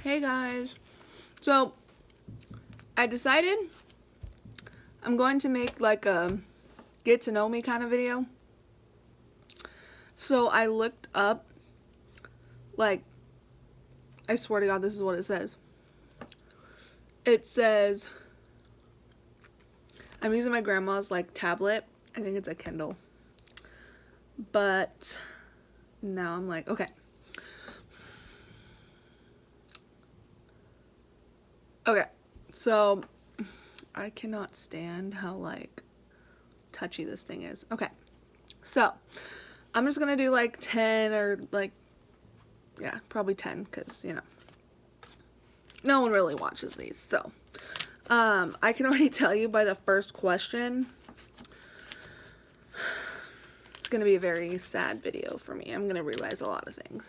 Hey guys, so I decided I'm going to make like a get to know me kind of video. So I looked up, like, I swear to God, this is what it says. It says, I'm using my grandma's like tablet. I think it's a Kindle. But now I'm like, okay. Okay, so I cannot stand how like touchy this thing is. Okay, so I'm just gonna do like 10 or like, yeah, probably 10 because, you know, no one really watches these. So I can already tell you by the first question, it's gonna be a very sad video for me. I'm gonna realize a lot of things.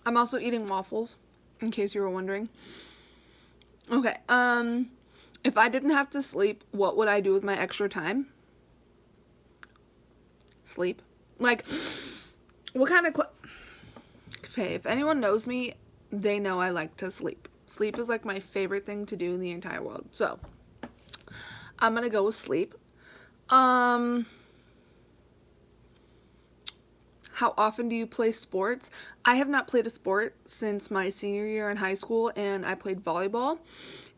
I'm also eating waffles, in case you were wondering. Okay, if I didn't have to sleep, what would I do with my extra time? Sleep. Like, what kind of okay, if anyone knows me, they know I like to sleep. Sleep is like my favorite thing to do in the entire world. So, I'm gonna go with sleep. How often do you play sports? I have not played a sport since my senior year in high school, and I played volleyball.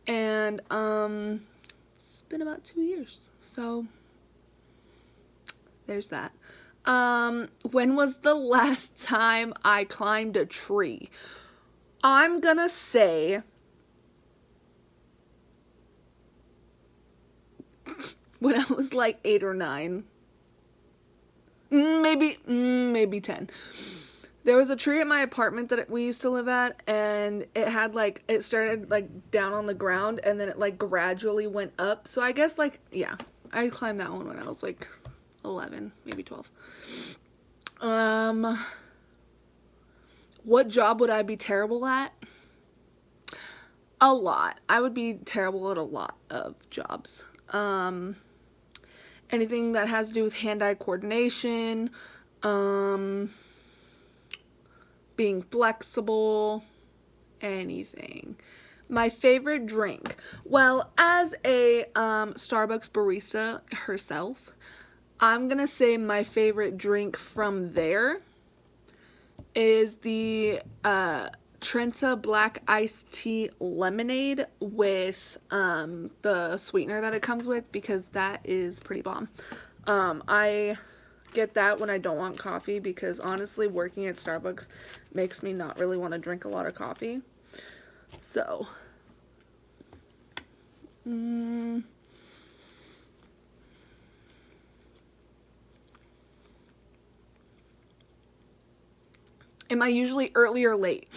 And it's been about 2 years. So there's that. When was the last time I climbed a tree? I'm gonna say when I was like 8 or 9. Maybe 10. There was a tree at my apartment that we used to live at, and it had like, it started like down on the ground and then it like gradually went up. So I guess like, yeah, I climbed that one when I was like 11, maybe 12. What job would I be terrible at? A lot. I would be terrible at a lot of jobs. Anything that has to do with hand-eye coordination, being flexible, anything. My favorite drink. Well, as a Starbucks barista herself, I'm gonna say my favorite drink from there is the Trenta Black Iced Tea Lemonade with the sweetener that it comes with, because that is pretty bomb. I get that when I don't want coffee, because honestly working at Starbucks makes me not really want to drink a lot of coffee. So am I usually early or late?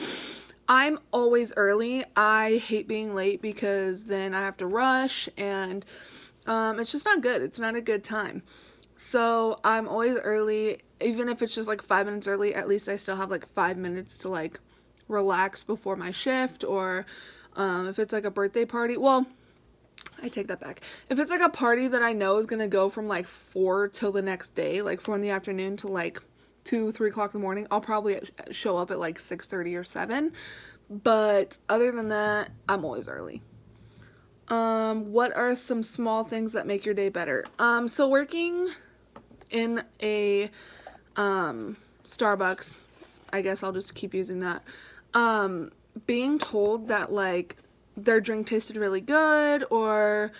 I'm always early. I hate being late because then I have to rush, and it's just not good. It's not a good time. So I'm always early, even if it's just like 5 minutes early. At least I still have like 5 minutes to like relax before my shift, or if it's like a birthday party, well, I take that back. If it's like a party that I know is gonna go from like 4 till the next day, like 4 in the afternoon to like 2, 3 o'clock in the morning, I'll probably show up at like 6:30 or 7. But other than that, I'm always early. What are some small things that make your day better? So working in a Starbucks, I guess I'll just keep using that. Being told that like their drink tasted really good, or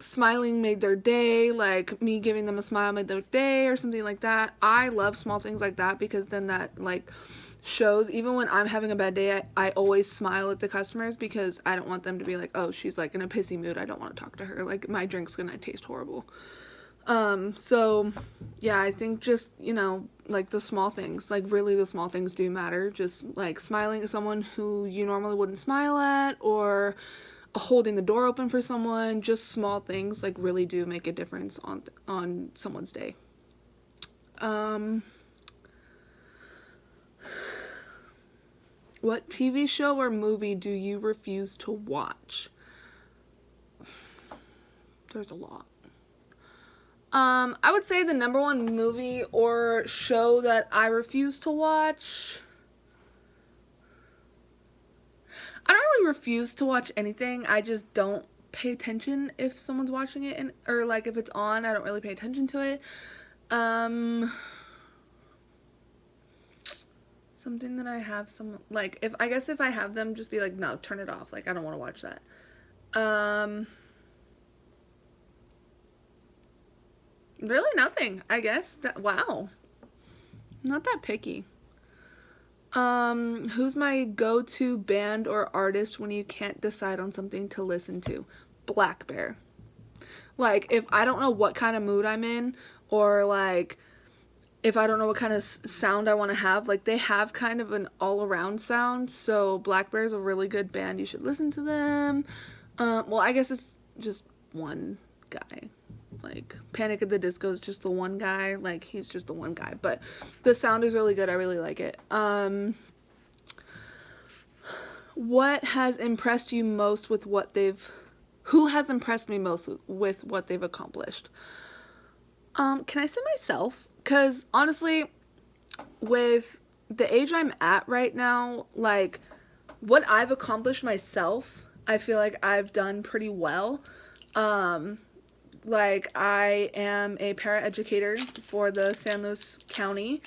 smiling made their day, like me giving them a smile made their day or something like that. I love small things like that, because then that like shows, even when I'm having a bad day, I always smile at the customers, because I don't want them to be like, oh, she's like in a pissy mood, I don't want to talk to her, like my drink's gonna taste horrible. So yeah, I think just, you know, like the small things, like really the small things do matter. Just like smiling at someone who you normally wouldn't smile at, or holding the door open for someone. Just small things like really do make a difference on someone's day. What TV show or movie do you refuse to watch? There's a lot. I would say the number one movie or show that I refuse to watch. I don't really refuse to watch anything. I just don't pay attention if someone's watching it, or like if it's on, I don't really pay attention to it. Something that I have like, if I guess if I have them just be like, no, turn it off. Like, I don't want to watch that. Really nothing, I guess. Wow. Not that picky. Who's my go-to band or artist when you can't decide on something to listen to? blackbear. Like, if I don't know what kind of mood I'm in, or like if I don't know what kind of sound I want to have, like they have kind of an all-around sound. So blackbear is a really good band. You should listen to them. Well, I guess it's just one guy. Like Panic at the Disco is just the one guy. Like, he's just the one guy. But the sound is really good. I really like it. What has impressed you most with what they've... Who has impressed me most with what they've accomplished? Can I say myself? Because honestly, with the age I'm at right now, like, what I've accomplished myself, I feel like I've done pretty well. Like, I am a paraeducator for the San Luis County.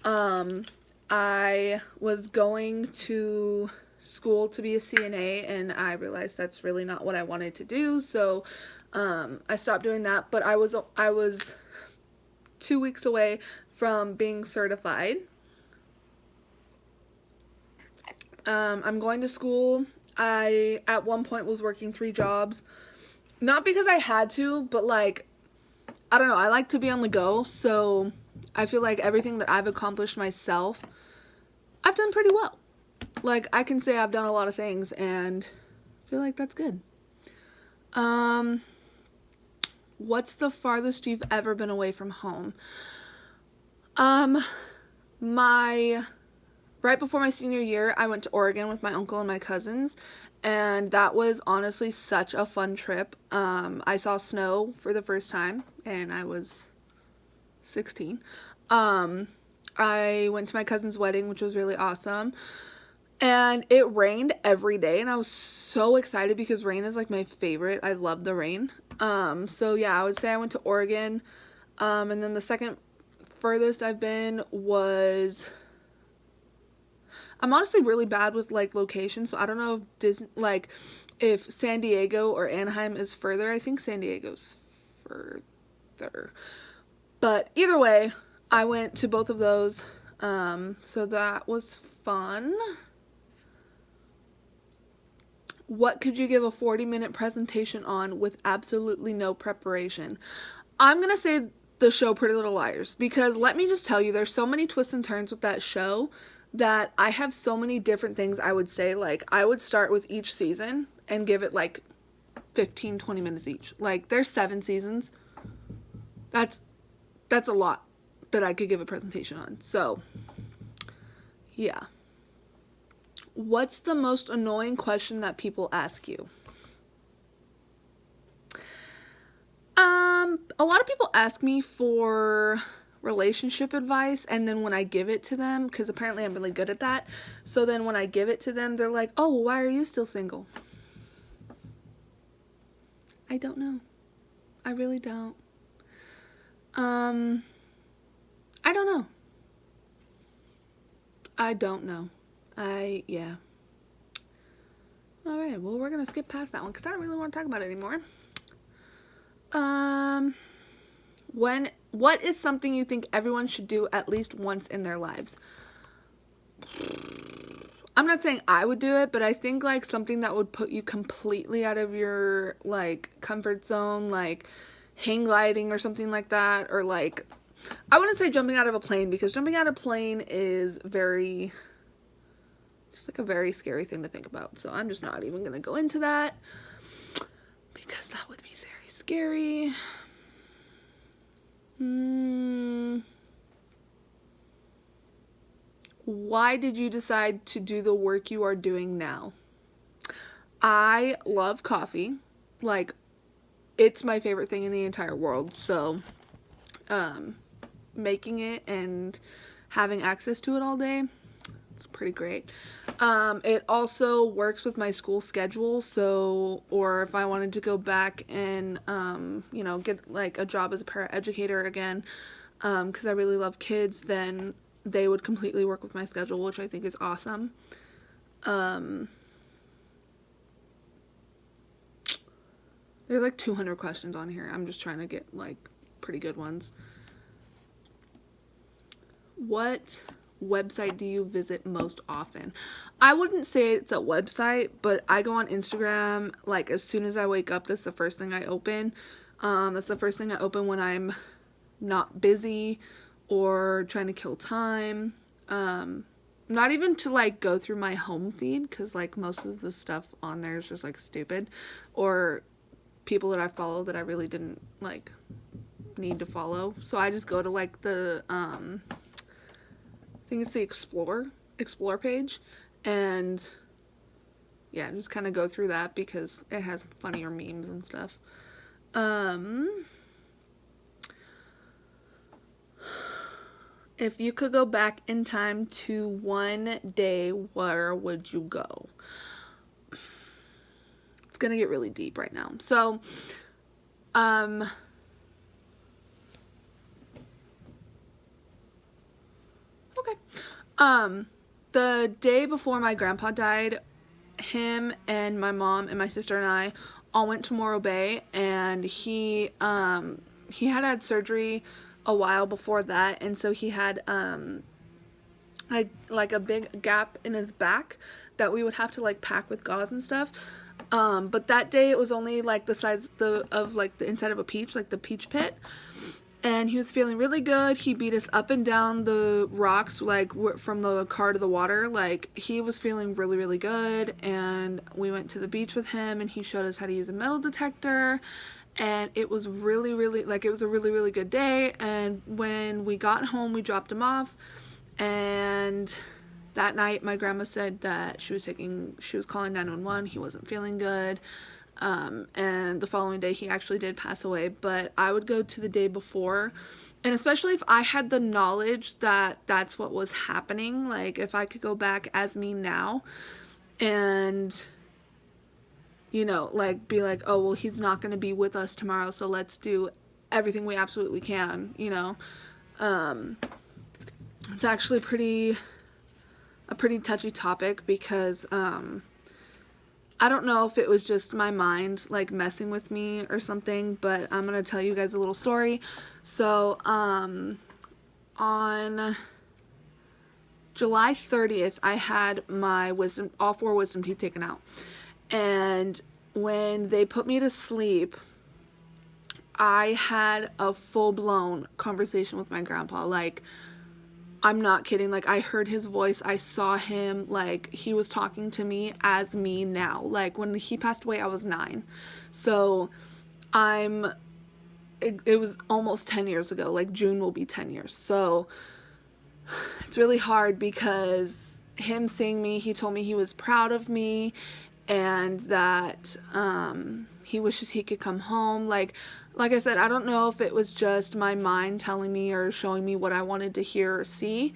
I was going to school to be a CNA, and I realized that's really not what I wanted to do, so I stopped doing that. But I was 2 weeks away from being certified. I'm going to school. I at one point was working 3 jobs, not because I had to, but like, I don't know, I like to be on the go, so I feel like everything that I've accomplished myself, I've done pretty well. Like, I can say I've done a lot of things, and I feel like that's good. What's the farthest you've ever been away from home? Right before my senior year, I went to Oregon with my uncle and my cousins, and that was honestly such a fun trip. I saw snow for the first time, and I was 16. I went to my cousin's wedding, which was really awesome. And it rained every day, and I was so excited because rain is like my favorite. I love the rain. So yeah, I would say I went to Oregon. And then the second furthest I've been was... I'm honestly really bad with like location, so I don't know if if San Diego or Anaheim is further. I think San Diego's further. But either way, I went to both of those. So that was fun. What could you give a 40-minute presentation on with absolutely no preparation? I'm gonna say the show Pretty Little Liars, because let me just tell you, there's so many twists and turns with that show that I have so many different things I would say. Like, I would start with each season and give it like 15-20 minutes each. Like, there's 7 seasons. That's a lot that I could give a presentation on. So yeah. What's the most annoying question that people ask you? A lot of people ask me for relationship advice, and then when I give it to them, because apparently I'm really good at that, so then when I give it to them, they're like, oh, well, why are you still single? I don't know. I really don't. I don't know. I don't know. Yeah. Alright, well, we're gonna skip past that one because I don't really want to talk about it anymore. What is something you think everyone should do at least once in their lives? I'm not saying I would do it, but I think like something that would put you completely out of your like comfort zone, like hang gliding or something like that, or like, I wouldn't say jumping out of a plane, because jumping out of a plane is just like a very scary thing to think about. So I'm just not even going to go into that because that would be very scary. Why did you decide to do the work you are doing now? I love coffee. Like, it's my favorite thing in the entire world. So making it and having access to it all day. It's pretty great. It also works with my school schedule, so, or if I wanted to go back and, you know, get like a job as a paraeducator again, because I really love kids, then they would completely work with my schedule, which I think is awesome. There's like 200 questions on here. I'm just trying to get like pretty good ones. What website do you visit most often? I wouldn't say it's a website, but I go on Instagram like as soon as I wake up. That's the first thing I open. That's the first thing I open when I'm not busy or trying to kill time. Not even to like go through my home feed, because like most of the stuff on there is just like stupid, or people that I follow that I really didn't like need to follow. So I just go to like the I think it's the explore page, and yeah, just kind of go through that because it has funnier memes and stuff. If you could go back in time to one day, where would you go? It's gonna get really deep right now. So, okay. The day before my grandpa died, him and my mom and my sister and I all went to Morro Bay, and he had surgery a while before that, and so he had like a big gap in his back that we would have to like pack with gauze and stuff. But that day it was only like the size of like the inside of a peach, like the peach pit. And he was feeling really good. He beat us up and down the rocks, like from the car to the water. Like, he was feeling really, really good. And we went to the beach with him, and he showed us how to use a metal detector. And it was really, really, like, it was a really, really good day. And when we got home, we dropped him off. And that night, my grandma said that she was calling 911. He wasn't feeling good. And the following day he actually did pass away. But I would go to the day before, and especially if I had the knowledge that that's what was happening, like if I could go back as me now and, you know, like be like, oh well, he's not going to be with us tomorrow, so let's do everything we absolutely can, you know. It's actually a pretty touchy topic because I don't know if it was just my mind like messing with me or something, but I'm gonna tell you guys a little story. So on July 30th I had all 4 wisdom teeth taken out, and when they put me to sleep I had a full-blown conversation with my grandpa. Like, I'm not kidding. Like, I heard his voice. I saw him. Like, he was talking to me as me now. Like, when he passed away, I was 9. So, it was almost 10 years ago. Like, June will be 10 years. So, it's really hard because him seeing me, he told me he was proud of me and that he wishes he could come home. Like I said, I don't know if it was just my mind telling me or showing me what I wanted to hear or see,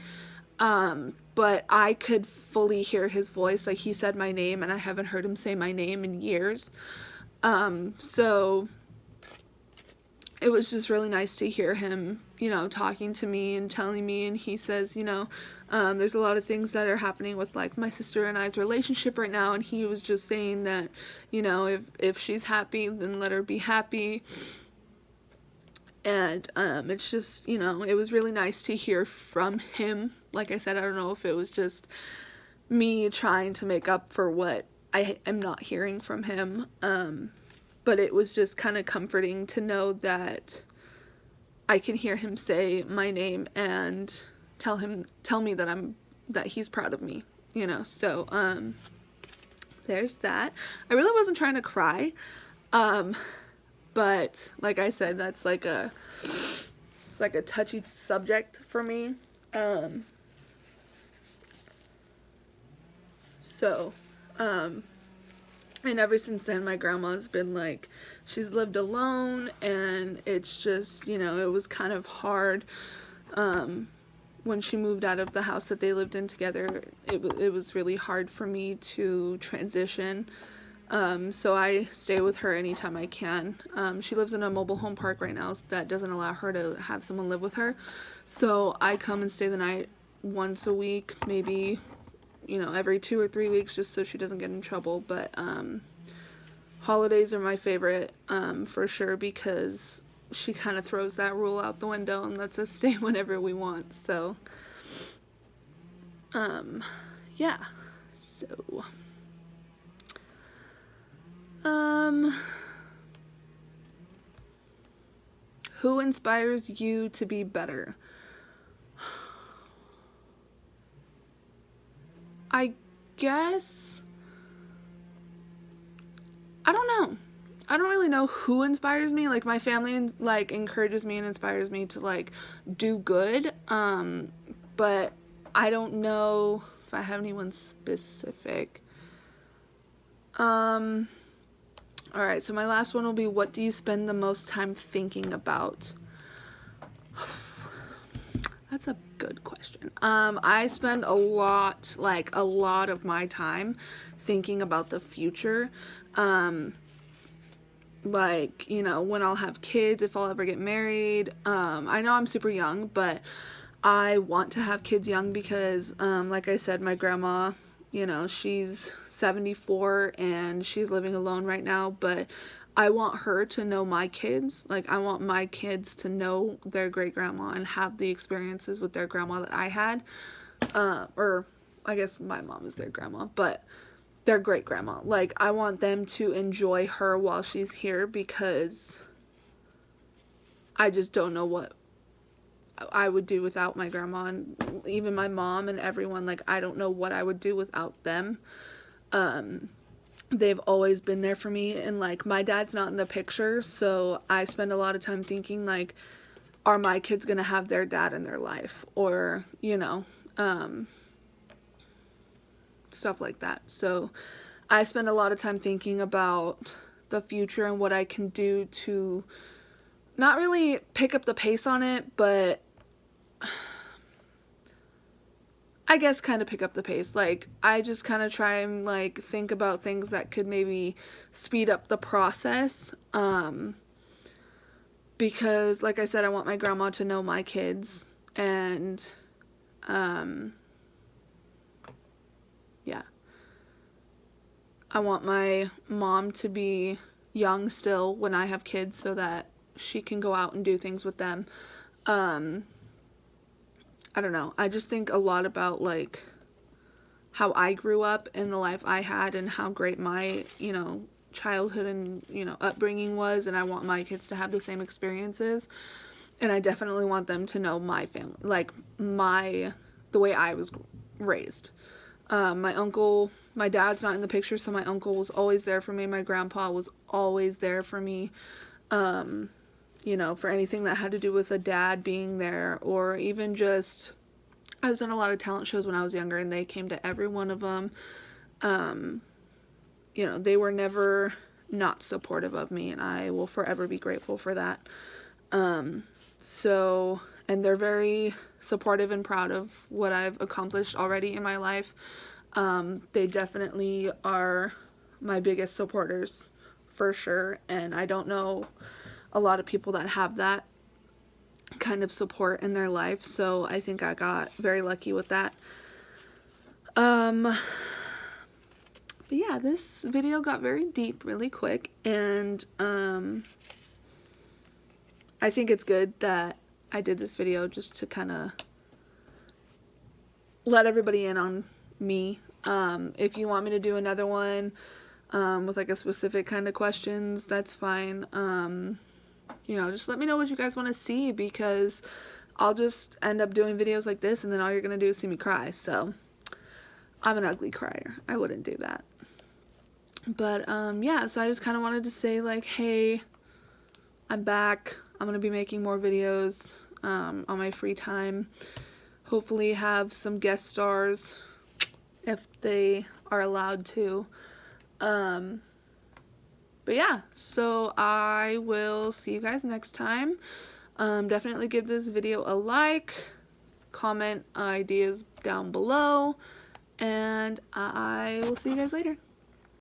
but I could fully hear his voice. Like, he said my name, and I haven't heard him say my name in years. So it was just really nice to hear him, you know, talking to me and telling me, and he says, you know, there's a lot of things that are happening with, like, my sister and I's relationship right now, and he was just saying that, you know, if she's happy, then let her be happy. And it's just, you know, it was really nice to hear from him. Like I said, I don't know if it was just me trying to make up for what I am not hearing from him, but it was just kind of comforting to know that I can hear him say my name and tell me that he's proud of me, you know. So there's that. I really wasn't trying to cry, but like I said, that's like it's like a touchy subject for me. So And ever since then, my grandma's been like, she's lived alone, and it's just, you know, it was kind of hard when she moved out of the house that they lived in together. It was really hard for me to transition. So I stay with her anytime I can. She lives in a mobile home park right now, so that doesn't allow her to have someone live with her. So I come and stay the night once a week, maybe, you know, every 2 or 3 weeks, just so she doesn't get in trouble. But holidays are my favorite, for sure, because she kind of throws that rule out the window and lets us stay whenever we want. So yeah. So who inspires you to be better? I guess, I don't know. I don't really know who inspires me. Like, my family, like, encourages me and inspires me to, like, do good. But I don't know if I have anyone specific. Alright, so my last one will be, what do you spend the most time thinking about? That's a good question. I spend a lot of my time thinking about the future. Like, you know, when I'll have kids, if I'll ever get married. I know I'm super young, but I want to have kids young because, like I said, my grandma, you know, she's 74 and she's living alone right now, but I want her to know my kids. Like, I want my kids to know their great grandma and have the experiences with their grandma that I had. Or I guess my mom is their grandma, but their great grandma. Like, I want them to enjoy her while she's here, because I just don't know what I would do without my grandma, and even my mom and everyone. Like, I don't know what I would do without them. They've always been there for me, and like, my dad's not in the picture, so I spend a lot of time thinking, like, are my kids gonna have their dad in their life, or, you know, stuff like that. So I spend a lot of time thinking about the future and what I can do to not really pick up the pace on it, but I guess kind of pick up the pace. Like, I just kind of try and, like, think about things that could maybe speed up the process. Because, like I said, I want my grandma to know my kids. And, yeah. I want my mom to be young still when I have kids, so that she can go out and do things with them. I don't know. I just think a lot about, like, how I grew up and the life I had and how great my, you know, childhood and, you know, upbringing was, and I want my kids to have the same experiences. And I definitely want them to know my family, like, the way I was raised. My dad's not in the picture, so my uncle was always there for me. My grandpa was always there for me. You know, for anything that had to do with a dad being there, or even just, I was in a lot of talent shows when I was younger, and they came to every one of them. You know, they were never not supportive of me, and I will forever be grateful for that. So, and they're very supportive and proud of what I've accomplished already in my life. They definitely are my biggest supporters, for sure, and I don't know a lot of people that have that kind of support in their life, so I think I got very lucky with that. But yeah, this video got very deep really quick, and I think it's good that I did this video just to kind of let everybody in on me. If you want me to do another one with like a specific kind of questions, that's fine. You know, just let me know what you guys want to see, because I'll just end up doing videos like this and then all you're gonna do is see me cry. So I'm an ugly crier. I wouldn't do that. But yeah, so I just kind of wanted to say, like, hey, I'm back. I'm gonna be making more videos on my free time. Hopefully have some guest stars if they are allowed to. But yeah, so I will see you guys next time. Definitely give this video a like, comment ideas down below, and I will see you guys later.